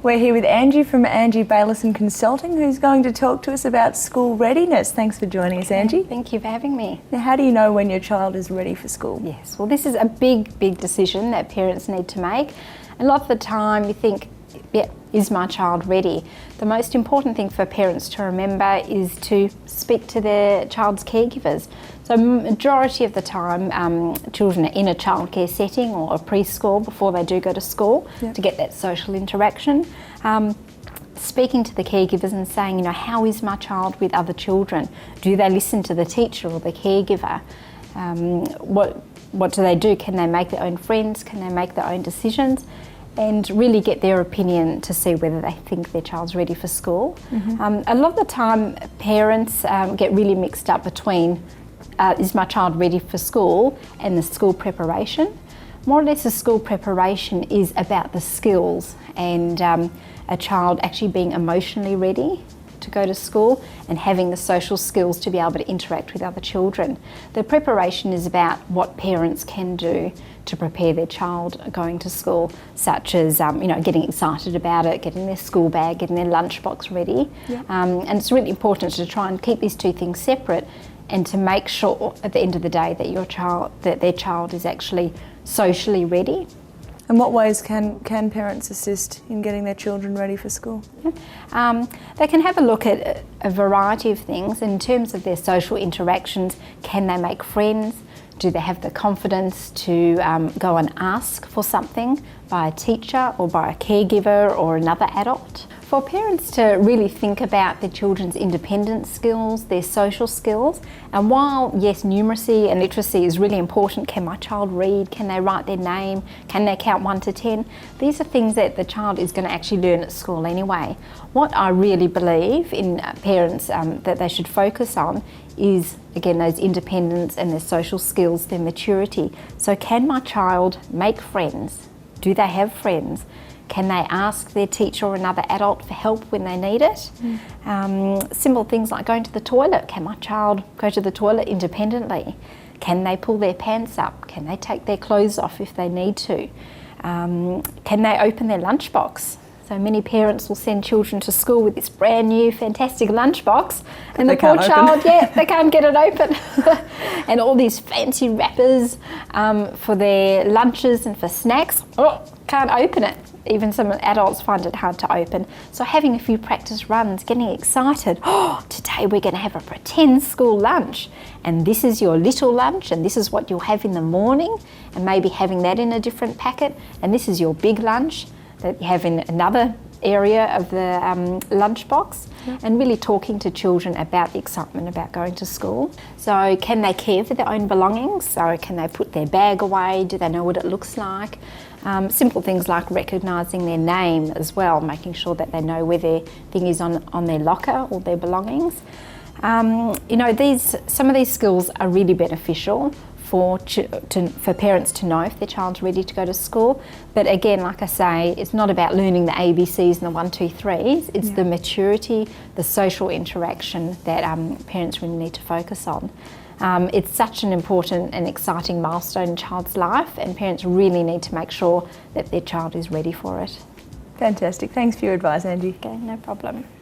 We're here with Angie from Angie Baylison Consulting, who's going to talk to us about school readiness. Thanks for joining us, Angie. Thank you for having me. Now, how do you know when your child is ready for school? Yes, well, this is a big decision that parents need to make. A lot of the time you think, yeah, is my child ready? The most important thing for parents to remember is to speak to their child's caregivers. So majority of the time children are in a childcare setting or a preschool before they do go to school to get that social interaction. Speaking to the caregivers and saying, how is my child with other children? Do they listen to the teacher or the caregiver? What do they do? Can they make their own friends? Can they make their own decisions? And really get their opinion to see whether they think their child's ready for school. A lot of the time parents get really mixed up between is my child ready for school and the school preparation. More or less the school preparation is about the skills and a child actually being emotionally ready to go to school and having the social skills to be able to interact with other children. The preparation is about what parents can do to prepare their child going to school, such as getting excited about it, getting their school bag, getting their lunchbox ready. And it's really important to try and keep these two things separate and to make sure at the end of the day that their child is actually socially ready. And what ways can parents assist in getting their children ready for school? They can have a look at a variety of things in terms of their social interactions. Can they make friends? Do they have the confidence to go and ask for something by a teacher or by a caregiver or another adult? For parents to really think about their children's independent skills, their social skills, and while yes, numeracy and literacy is really important, can my child read, can they write their name, can they count 1 to 10? These are things that the child is going to actually learn at school anyway. What I really believe in parents that they should focus on is, again, those independence and their social skills, their maturity. So can my child make friends? Do they have friends? Can they ask their teacher or another adult for help when they need it? Simple things like going to the toilet. Can my child go to the toilet independently? Can they pull their pants up? Can they take their clothes off if they need to? Can they open their lunchbox? So many parents will send children to school with this brand new fantastic lunchbox and the poor child, they can't get it open. And all these fancy wrappers for their lunches and for snacks, can't open it. Even some adults find it hard to open. So having a few practice runs, getting excited. Today we're going to have a pretend school lunch. And this is your little lunch and this is what you'll have in the morning, and maybe having that in a different packet. And this is your big lunch that you have in another area of the lunchbox, and really talking to children about the excitement about going to school. So can they care for their own belongings? So can they put their bag away? Do they know what it looks like? Simple things like recognising their name as well, making sure that they know where their thing is on their locker or their belongings. Some of these skills are really beneficial for parents to know if their child's ready to go to school. But again, like I say, it's not about learning the ABCs and the 1, 2, 3s. It's the maturity, the social interaction that parents really need to focus on. It's such an important and exciting milestone in a child's life, and parents really need to make sure that their child is ready for it. Fantastic. Thanks for your advice, Angie. Okay, no problem.